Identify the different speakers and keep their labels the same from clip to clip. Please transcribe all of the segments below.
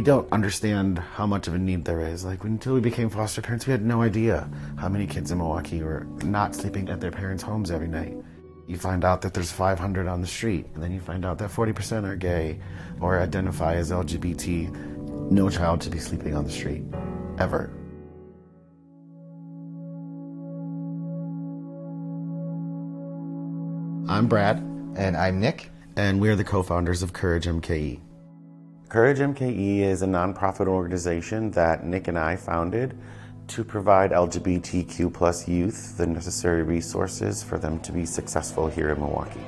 Speaker 1: don't understand how much of a need there is. Like, until we became foster parents, we had no idea how many kids in Milwaukee were not sleeping at their parents' homes every night. You find out that there's 500 on the street, and then you find out that 40% are gay or identify as LGBT. No child should be sleeping on the street, ever. I'm Brad.
Speaker 2: And I'm Nick.
Speaker 1: And we're the co-founders of Courage MKE. Courage MKE is a nonprofit organization that Nick and I founded to provide LGBTQ plus youth the necessary resources for them to be successful here in Milwaukee.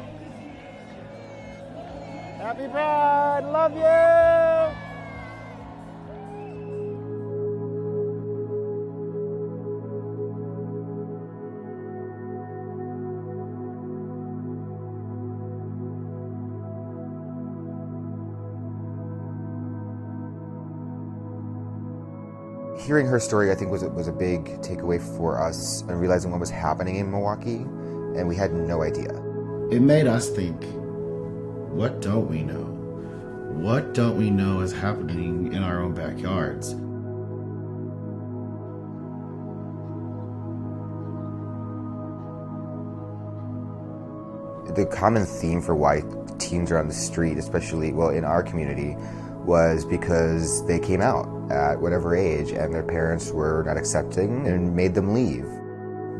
Speaker 3: Happy Pride! Love you!
Speaker 2: Hearing her story, I think, was a big takeaway for us, and realizing what was happening in Milwaukee, and we had no idea.
Speaker 1: It made us think, what don't we know? What don't we know is happening in our own backyards?
Speaker 2: The common theme for why teens are on the street, especially, well, in our community, was because they came out at whatever age and their parents were not accepting and made them leave.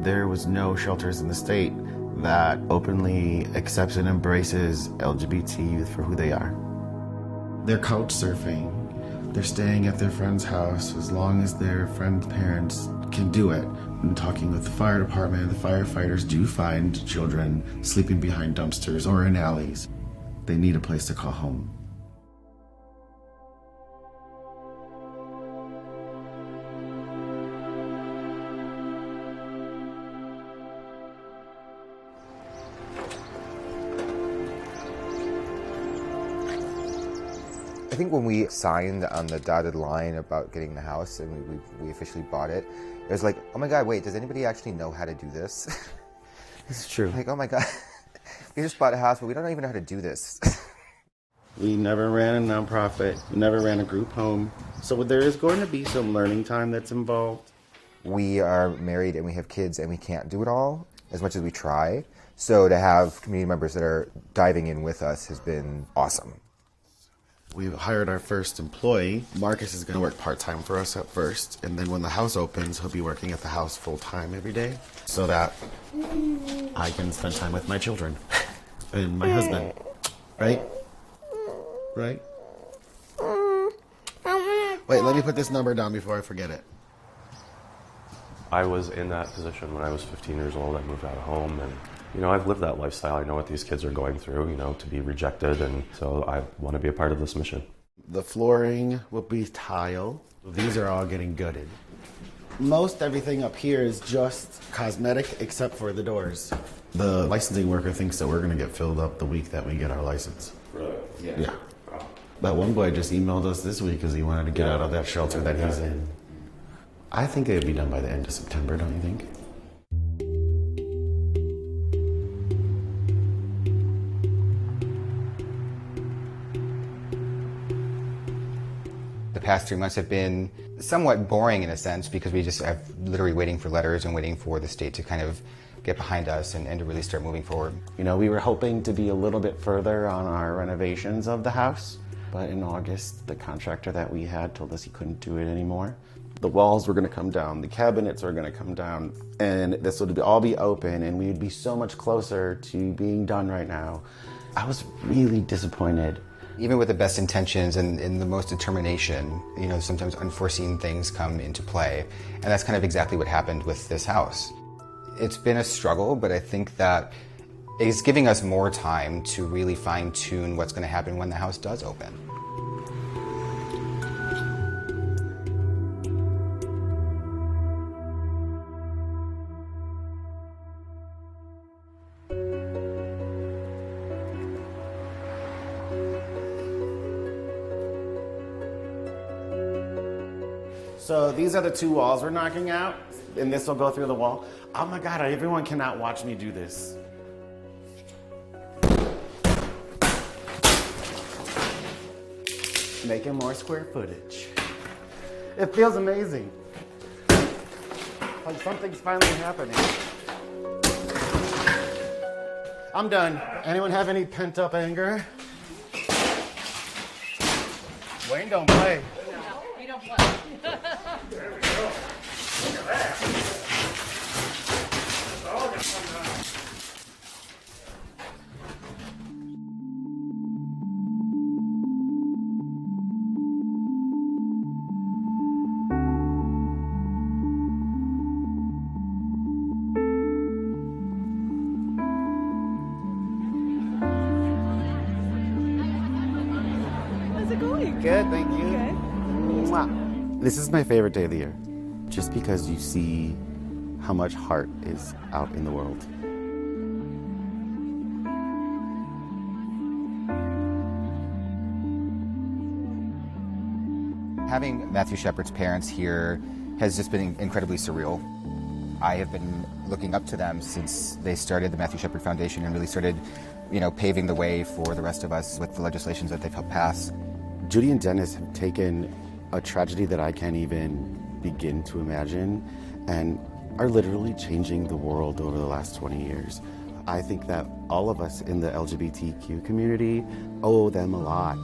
Speaker 1: There was no shelters in the state that openly accepts and embraces LGBT youth for who they are. They're couch surfing. They're staying at their friend's house as long as their friend's parents can do it. And talking with the fire department, the firefighters do find children sleeping behind dumpsters or in alleys. They need a place to call home.
Speaker 2: I think when we signed on the dotted line about getting the house and we officially bought it, it was like, oh my God, wait, does anybody actually know how to do this?
Speaker 1: This is true.
Speaker 2: Like, oh my God, we just bought a house, but we don't even know how to do this.
Speaker 1: We never ran a nonprofit. We never ran a group home. So there is going to be some learning time that's involved.
Speaker 2: We are married and we have kids and we can't do it all as much as we try. So to have community members that are diving in with us has been awesome.
Speaker 1: We've hired our first employee. Marcus is going to work part-time for us at first, and then when the house opens, he'll be working at the house full-time every day so that I can spend time with my children and my husband. Right? Right? Wait, let me put this number down before I forget it.
Speaker 4: I was in that position when I was 15 years old. I moved out of home, and I've lived that lifestyle. I know what these kids are going through, to be rejected, and so I want to be a part of this mission.
Speaker 1: The flooring will be tile. These are all getting gutted. Most everything up here is just cosmetic except for the doors. The licensing worker thinks that we're going to get filled up the week that we get our license.
Speaker 4: Really?
Speaker 1: Yeah. That one boy just emailed us this week because he wanted to get out of that shelter that he's in. I think it would be done by the end of September, don't you think?
Speaker 2: The past 3 months have been somewhat boring in a sense because we just have literally waiting for letters and waiting for the state to kind of get behind us and to really start moving forward.
Speaker 1: We were hoping to be a little bit further on our renovations of the house, but in August, the contractor that we had told us he couldn't do it anymore. The walls were going to come down, the cabinets were going to come down, and this would all be open, and we would be so much closer to being done right now. I was really disappointed.
Speaker 2: Even with the best intentions and the most determination, sometimes unforeseen things come into play. And that's kind of exactly what happened with this house. It's been a struggle, but I think that it's giving us more time to really fine-tune what's going to happen when the house does open.
Speaker 1: So these are the two walls we're knocking out, and this will go through the wall. Oh my God, everyone cannot watch me do this. making more square footage. It feels amazing. Like something's finally happening. I'm done. Anyone have any pent-up anger? Wayne don't play.
Speaker 5: No, we don't play.
Speaker 3: There we go. Look at that. It's all gonna come down.
Speaker 5: How's it going?
Speaker 1: Good, thank you.
Speaker 5: Good.
Speaker 1: Mwah. This is my favorite day of the year, just because you see how much heart is out in the world.
Speaker 2: Having Matthew Shepard's parents here has just been incredibly surreal. I have been looking up to them since they started the Matthew Shepard Foundation and really started, paving the way for the rest of us with the legislations that they've helped pass.
Speaker 1: Judy and Dennis have taken a tragedy that I can't even begin to imagine and are literally changing the world over the last 20 years. I think that all of us in the LGBTQ community owe them a lot.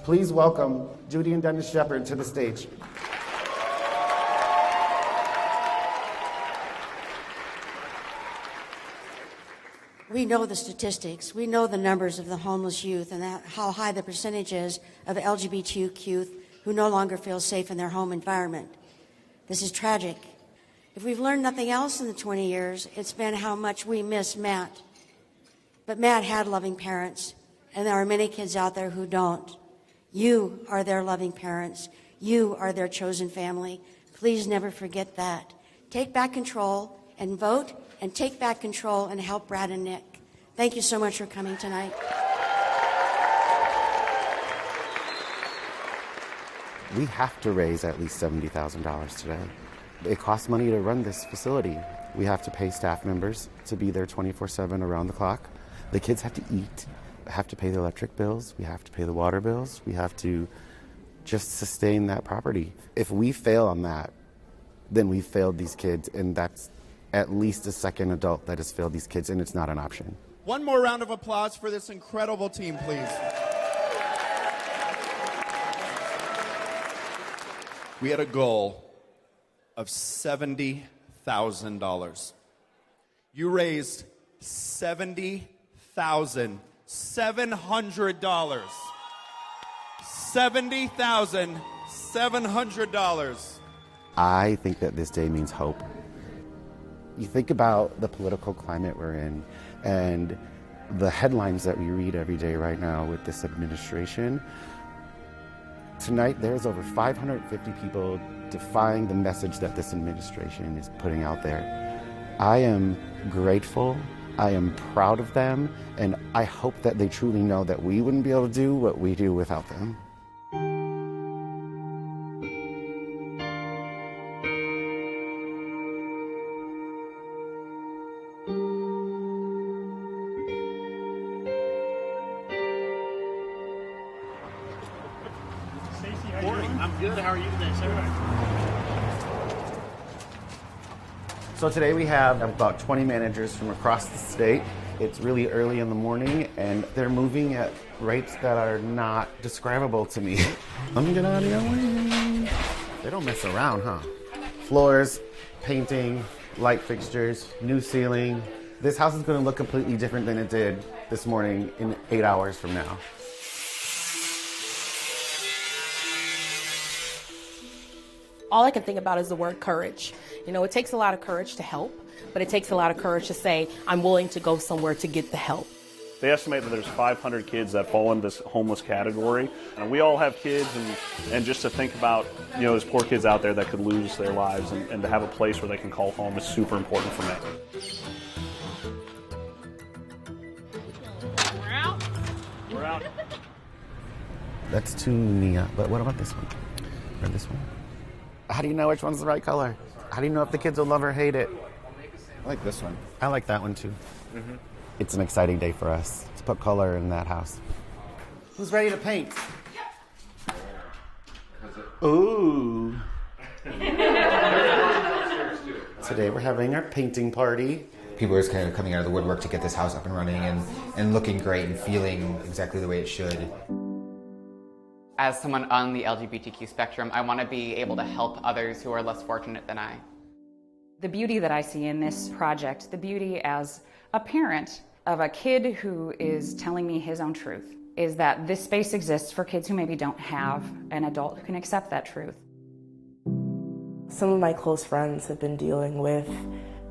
Speaker 1: Please welcome Judy and Dennis Shepard to the stage.
Speaker 6: We know the statistics. We know the numbers of the homeless youth and how high the percentage is of LGBTQ youth who no longer feel safe in their home environment. This is tragic. If we've learned nothing else in the 20 years, it's been how much we miss Matt. But Matt had loving parents, and there are many kids out there who don't. You are their loving parents. You are their chosen family. Please never forget that. Take back control and vote, and take back control and help Brad and Nick. Thank you so much for coming tonight.
Speaker 1: We have to raise at least $70,000 today. It costs money to run this facility. We have to pay staff members to be there 24/7 around the clock. The kids have to eat, have to pay the electric bills, we have to pay the water bills, we have to just sustain that property. If we fail on that, then we've failed these kids, and that's at least a second adult that has failed these kids, and it's not an option.
Speaker 7: One more round of applause for this incredible team, please. We had a goal of $70,000. You raised $70,700. $70,700.
Speaker 1: I think that this day means hope. You think about the political climate we're in and the headlines that we read every day right now with this administration. Tonight, there's over 550 people defying the message that this administration is putting out there. I am grateful, I am proud of them, and I hope that they truly know that we wouldn't be able to do what we do without them. So today we have about 20 managers from across the state. It's really early in the morning and they're moving at rates that are not describable to me. Let me get out of your way. They don't mess around, huh? Floors, painting, light fixtures, new ceiling. This house is gonna look completely different than it did this morning in 8 hours from now.
Speaker 8: All I can think about is the word courage. It takes a lot of courage to help, but it takes a lot of courage to say, I'm willing to go somewhere to get the help.
Speaker 9: They estimate that there's 500 kids that fall into this homeless category. And we all have kids, and just to think about, there's poor kids out there that could lose their lives, and to have a place where they can call home is super important for me.
Speaker 5: We're out.
Speaker 9: We're out.
Speaker 1: That's too neon, but what about this one? Or this one? How do you know which one's the right color? How do you know if the kids will love or hate it?
Speaker 2: I like this one.
Speaker 1: I like that one too. It's an exciting day for us to put color in that house. Who's ready to paint? Ooh. Today we're having our painting party.
Speaker 2: People are just kind of coming out of the woodwork to get this house up and running and looking great and feeling exactly the way it should.
Speaker 10: As someone on the LGBTQ spectrum, I want to be able to help others who are less fortunate than I.
Speaker 11: The beauty that I see in this project, the beauty as a parent of a kid who is telling me his own truth, is that this space exists for kids who maybe don't have an adult who can accept that truth.
Speaker 12: Some of my close friends have been dealing with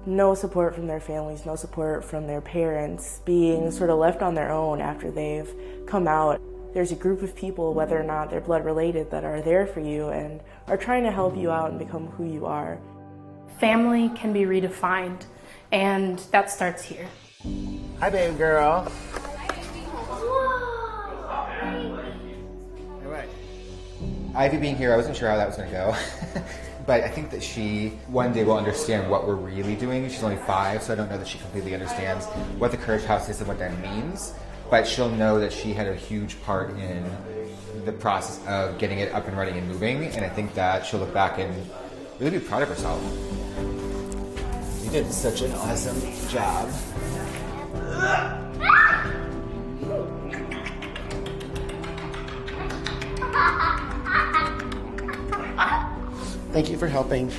Speaker 12: no support from their families, no support from their parents, being sort of left on their own after they've come out. There's a group of people, whether or not they're blood related, that are there for you and are trying to help you out and become who you are.
Speaker 13: Family can be redefined, and that starts here.
Speaker 1: Hi, baby girl.
Speaker 2: All right. Ivy being here, I wasn't sure how that was going to go. But I think that she one day will understand what we're really doing. She's only 5, so I don't know that she completely understands what the Courage House is and what that means. But she'll know that she had a huge part in the process of getting it up and running and moving. And I think that she'll look back and really be proud of herself.
Speaker 1: You did such an awesome job. Thank you for helping.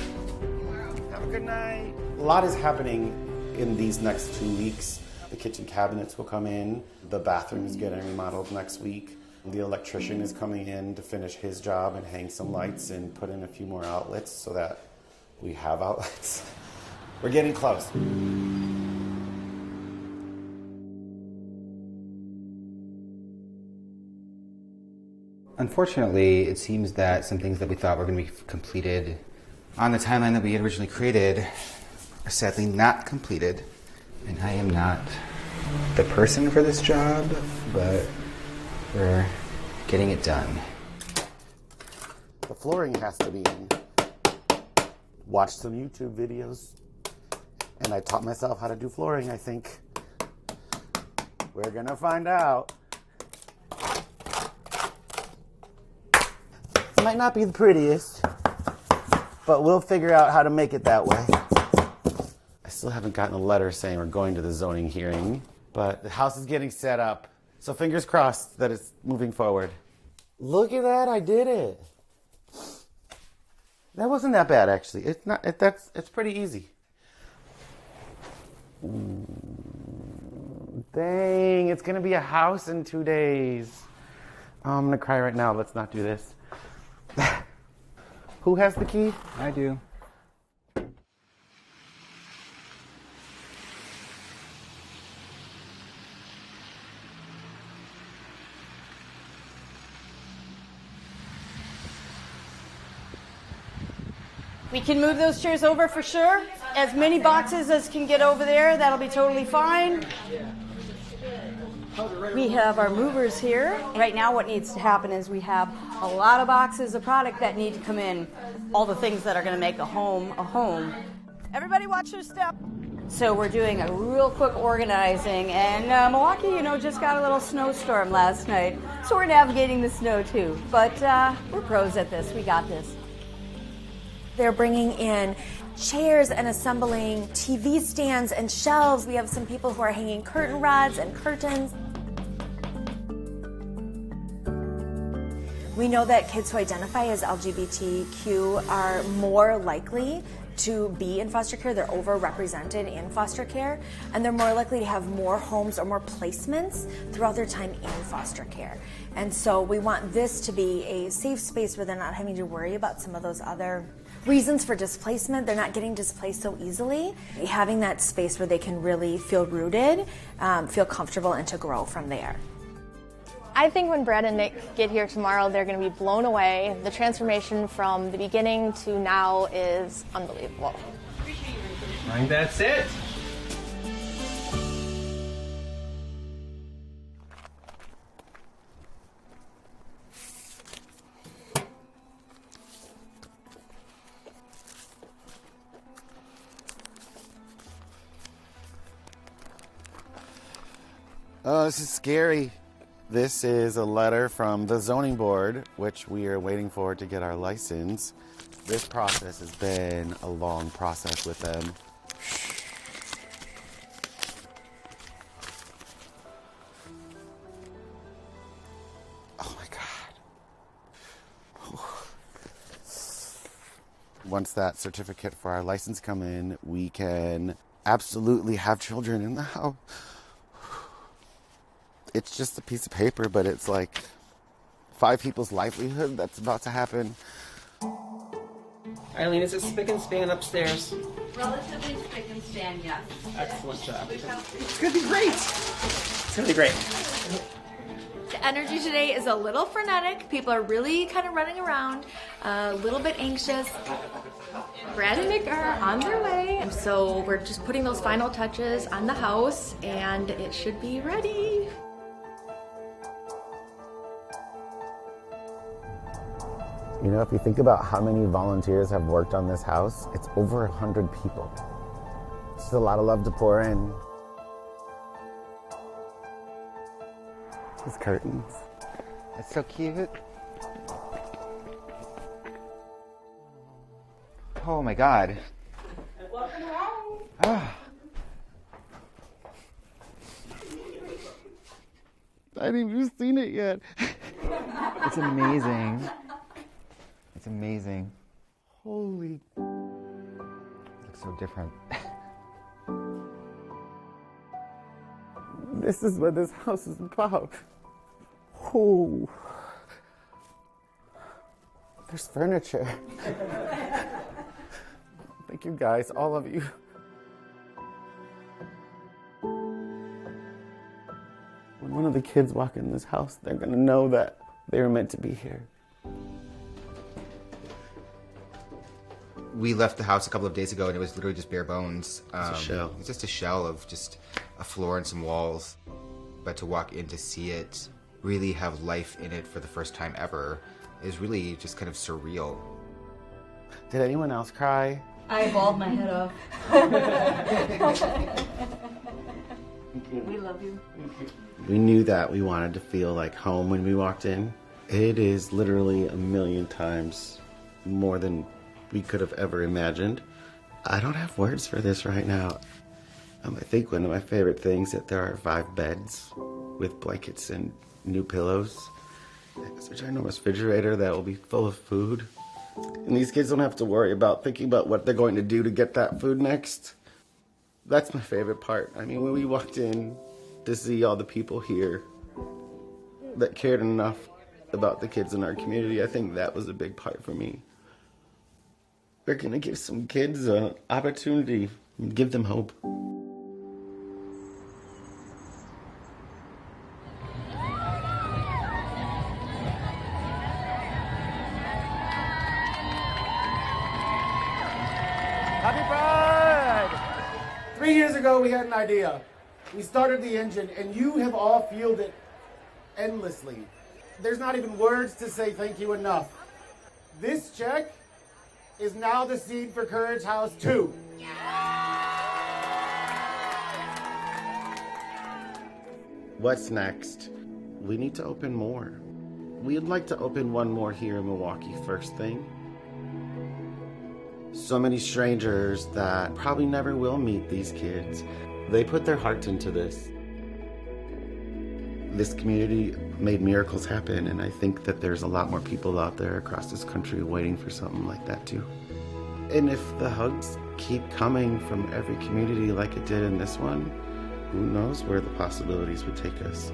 Speaker 1: Have a good night. A lot is happening in these next 2 weeks. The kitchen cabinets will come in. The bathroom is getting remodeled next week. The electrician is coming in to finish his job and hang some lights and put in a few more outlets so that we have outlets. We're getting close.
Speaker 2: Unfortunately, it seems that some things that we thought were going to be completed on the timeline that we had originally created are sadly not completed. And I am not the person for this job, but we're getting it done.
Speaker 1: The flooring has to be in. Watched some YouTube videos, and I taught myself how to do flooring, I think. We're gonna find out. It might not be the prettiest, but we'll figure out how to make it that way. I still haven't gotten a letter saying we're going to the zoning hearing, but the house is getting set up. So fingers crossed that it's moving forward. Look at that, I did it. That wasn't that bad, actually. It's not. It's pretty easy. Dang, it's gonna be a house in 2 days. Oh, I'm gonna cry right now. Let's not do this. Who has the key?
Speaker 2: I do.
Speaker 14: We can move those chairs over for sure. As many boxes as can get over there, that'll be totally fine. We have our movers here. Right now what needs to happen is we have a lot of boxes of product that need to come in. All the things that are going to make a home a home. Everybody watch your step. So we're doing a real quick organizing, and Milwaukee, just got a little snowstorm last night. So we're navigating the snow too. But we're pros at this. We got this.
Speaker 15: They're bringing in chairs and assembling TV stands and shelves. We have some people who are hanging curtain rods and curtains. We know that kids who identify as LGBTQ are more likely to be in foster care. They're overrepresented in foster care, and they're more likely to have more homes or more placements throughout their time in foster care. And so we want this to be a safe space where they're not having to worry about some of those other reasons for displacement. They're not getting displaced so easily. Having that space where they can really feel rooted, feel comfortable, and to grow from there.
Speaker 16: I think when Brad and Nick get here tomorrow, they're going to be blown away. The transformation from the beginning to now is unbelievable.
Speaker 17: I think that's it.
Speaker 1: Oh, this is scary. This is a letter from the zoning board, which we are waiting for to get our license. This process has been a long process with them. Oh my God. Once that certificate for our license come in, we can absolutely have children in the house. It's just a piece of paper, but it's like 5 people's livelihood that's about to happen.
Speaker 17: Eileen, is it spick and span upstairs?
Speaker 5: Relatively spick and span, yes.
Speaker 17: Excellent job. It's gonna be great. It's gonna be great.
Speaker 18: The energy today is a little frenetic. People are really kind of running around, a little bit anxious. Brad and Nick are on their way, and so we're just putting those final touches on the house, and it should be ready.
Speaker 1: You know, if you think about how many volunteers have worked on this house, it's over 100 people. It's just a lot of love to pour in. These curtains.
Speaker 2: It's so cute. Oh my God.
Speaker 5: Welcome home.
Speaker 2: Oh.
Speaker 1: I haven't even seen it yet.
Speaker 2: It's amazing. It's amazing.
Speaker 1: Holy.
Speaker 2: It looks so different.
Speaker 1: This is what this house is about. Oh. There's furniture. Thank you guys, all of you. When one of the kids walk in this house, they're gonna know that they were meant to be here.
Speaker 2: We left the house a couple of days ago and it was literally just bare bones.
Speaker 1: It's a shell.
Speaker 2: It's just a shell of just a floor and some walls. But to walk in to see it really have life in it for the first time ever is really just kind of surreal.
Speaker 1: Did anyone else cry?
Speaker 5: I bawled my head off. We love you.
Speaker 1: We knew that we wanted to feel like home when we walked in. It is literally a million times more than we could have ever imagined. I don't have words for this right now. I think one of my favorite things that there are 5 beds with blankets and new pillows. There's a ginormous refrigerator that will be full of food. And these kids don't have to worry about thinking about what they're going to do to get that food next. That's my favorite part. I mean, when we walked in to see all the people here that cared enough about the kids in our community, I think that was a big part for me. We're gonna give some kids an opportunity and give them hope.
Speaker 3: Happy Pride! 3 years ago, we had an idea. We started the engine, and you have all fueled it endlessly. There's not even words to say thank you enough. This check is now the seed for Courage House 2.
Speaker 1: What's next? We need to open more. We'd like to open one more here in Milwaukee first thing. So many strangers that probably never will meet these kids. They put their heart into this. This community made miracles happen, and I think that there's a lot more people out there across this country waiting for something like that too. And if the hugs keep coming from every community like it did in this one, who knows where the possibilities would take us.